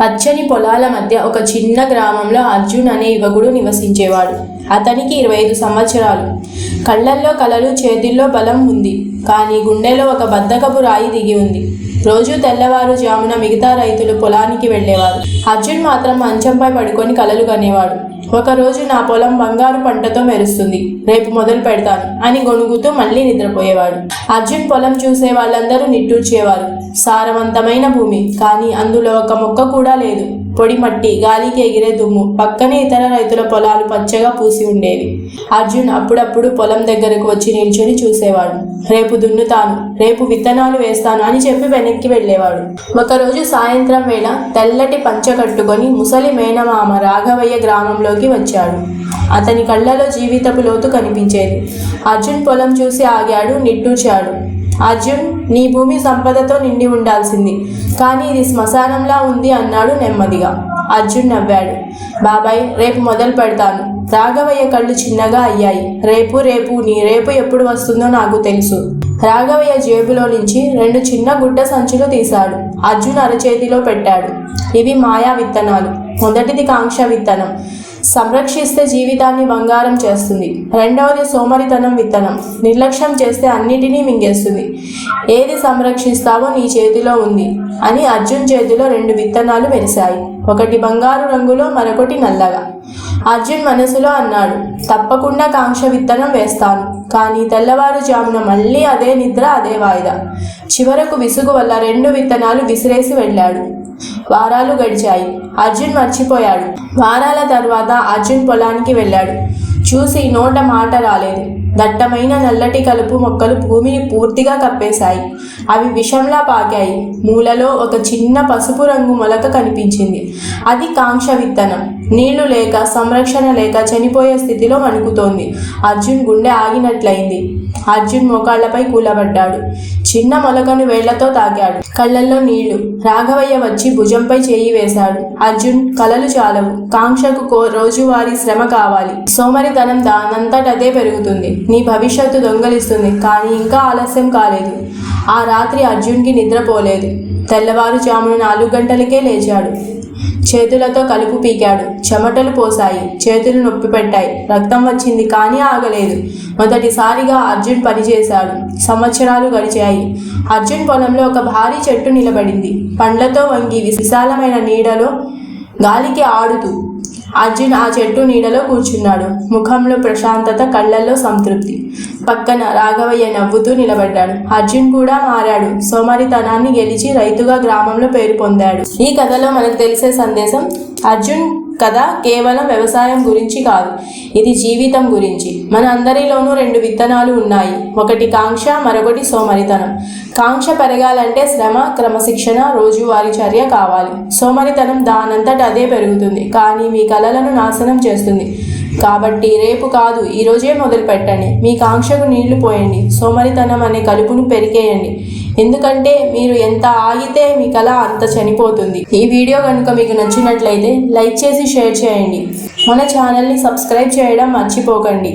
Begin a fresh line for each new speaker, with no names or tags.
పచ్చని పొలాల మధ్య ఒక చిన్న గ్రామంలో అర్జున్ అనే యువకుడు నివసించేవాడు. అతనికి 25 సంవత్సరాలు. కళ్ళల్లో కలలు, చేతుల్లో బలం ఉంది. కానీ గుండెలో ఒక బద్ధకపు రాయి దిగి ఉంది. రోజు తెల్లవారుజామున మిగతా రైతులు పొలానికి వెళ్ళేవారు. అర్జున్ మాత్రం మంచంపై పడుకొని కలలు కనేవాడు. ఒకరోజు నా పొలం బంగారు పంటతో మెరుస్తుంది, రేపు మొదలు పెడతాను అని గొణుగుతూ మళ్ళీ నిద్రపోయేవాడు. అర్జున్ పొలం చూసే వాళ్ళందరూ నిట్టూర్చేవారు. సారవంతమైన భూమి, కానీ అందులో ఒక మొక్క కూడా లేదు. పొడి మట్టి, గాలికి ఎగిరే దుమ్ము. పక్కనే ఇతర రైతుల పొలాలు పచ్చగా పూసి ఉండేవి. అర్జున్ అప్పుడప్పుడు పొలం దగ్గరకు వచ్చి నిల్చొని చూసేవాడు. రేపు దున్నుతాను, రేపు విత్తనాలు వేస్తాను అని చెప్పి వెనక్కి వెళ్ళేవాడు. ఒకరోజు సాయంత్రం వేళ తెల్లటి పంచ కట్టుకొని ముసలి మేనమామ రాఘవయ్య గ్రామంలోకి వచ్చాడు. అతని కళ్ళలో జీవితపు లోతు కనిపించేది. అర్జున్ పొలం చూసి ఆగాడు, నిట్టూర్చాడు. అర్జున్, నీ భూమి సంపదతో నిండి ఉండాల్సింది, కానీ ఇది శ్మశానంలా ఉంది అన్నాడు నెమ్మదిగా. అర్జున్ నవ్వాడు. బాబాయ్, రేపు మొదలు పెడతాను. రాఘవయ్య కళ్ళు చిన్నగా అయ్యాయి. రేపు నీ రేపు ఎప్పుడు వస్తుందో నాకు తెలుసు. రాఘవయ్య జేబులో నుంచి 2 చిన్న గుడ్డ సంచులు తీశాడు. అర్జున్ అరచేతిలో పెట్టాడు. ఇవి మాయా విత్తనాలు. మొదటిది కాంక్ష విత్తనం, సంరక్షిస్తే జీవితాన్ని బంగారం చేస్తుంది. రెండవది సోమరితనం విత్తనం, నిర్లక్ష్యం చేస్తే అన్నిటినీ మింగేస్తుంది. ఏది సంరక్షిస్తావో నీ చేతిలో ఉంది అని అర్జున్ చేతిలో 2 విత్తనాలు మెరిశాయి. ఒకటి బంగారు రంగులో, మరొకటి నల్లగా. అర్జున్ మనసులో అన్నాడు, తప్పకుండా కాంక్ష విత్తనం వేస్తాను. కానీ తెల్లవారుజామున మళ్ళీ అదే నిద్ర, అదే వాయిదా. చివరకు విసుగు వల్ల 2 విత్తనాలు విసిరేసి వెళ్ళాడు. వారాలు గడిచాయి. అర్జున్ మర్చిపోయాడు. వారాల తర్వాత అర్జున్ పొలానికి వెళ్ళాడు. చూసి నోట మాట రాలేదు. దట్టమైన నల్లటి కలుపు మొక్కలు భూమిని పూర్తిగా కప్పేశాయి. అవి విషంలా పాకాయి. మూలలో ఒక చిన్న పసుపు రంగు మొలక కనిపించింది. అది కాంక్ష విత్తనం. నీళ్లు లేక, సంరక్షణ లేక చనిపోయే స్థితిలో వణుకుతోంది. అర్జున్ గుండె ఆగినట్లయింది. అర్జున్ మోకాళ్లపై కూలబడ్డాడు. చిన్న మొలకను వేళ్లతో తాకాడు. కళ్ళల్లో నీళ్లు. రాఘవయ్య వచ్చి భుజంపై చేయి వేశాడు. అర్జున్, కలలు చాలవు. కాంక్షకు రోజువారీ శ్రమ కావాలి. సోమరితనం దానంతటదే పెరుగుతుంది. నీ భవిష్యత్తు దొంగలిస్తుంది. కానీ ఇంకా ఆలస్యం కాలేదు. ఆ రాత్రి అర్జున్కి నిద్రపోలేదు. తెల్లవారుజామున 4 గంటలకే లేచాడు. చేతులతో కలుపు పీకాడు. చెమటలు పోసాయి. చేతులు నొప్పి పెట్టాయి. రక్తం వచ్చింది, కానీ ఆగలేదు. మొదటిసారిగా అర్జున్ పనిచేశాడు. సంవత్సరాలు గడిచాయి. అర్జున్ పొలంలో ఒక భారీ చెట్టు నిలబడింది. పండ్లతో వంగి విశాలమైన నీడలో గాలికి ఆడుతూ అర్జున్ ఆ చెట్టు నీడలో కూర్చున్నాడు. ముఖంలో ప్రశాంతత, కళ్ళల్లో సంతృప్తి. పక్కన రాఘవయ్య నవ్వుతూ నిలబడ్డాడు. అర్జున్ కూడా మారాడు. సోమరితనాన్ని గెలిచి రైతుగా గ్రామంలో పేరు పొందాడు. ఈ కథలో మనకు తెలిసే సందేశం, అర్జున్ కథ కేవలం వ్యవసాయం గురించి కాదు, ఇది జీవితం గురించి. మన అందరిలోనూ 2 విత్తనాలు ఉన్నాయి. ఒకటి కాంక్ష, మరొకటి సోమరితనం. కాంక్ష పెరగాలంటే శ్రమ, క్రమశిక్షణ, రోజువారీ చర్య కావాలి. సోమరితనం దానంతట అదే పెరుగుతుంది, కానీ మీ కలలను నాశనం చేస్తుంది. కాబట్టి రేపు కాదు, ఈరోజే మొదలు పెట్టండి. మీ కాంక్షకు నీళ్లు పోయండి. సోమరితనం అనే కలుపును పెరికేయండి. ఎందుకంటే మీరు ఎంత ఆగితే మీ కళ అంత చనిపోతుంది. ఈ వీడియో కనుక మీకు నచ్చినట్లయితే లైక్ చేసి షేర్ చేయండి. మన ఛానల్ని సబ్స్క్రైబ్ చేయడం మర్చిపోకండి.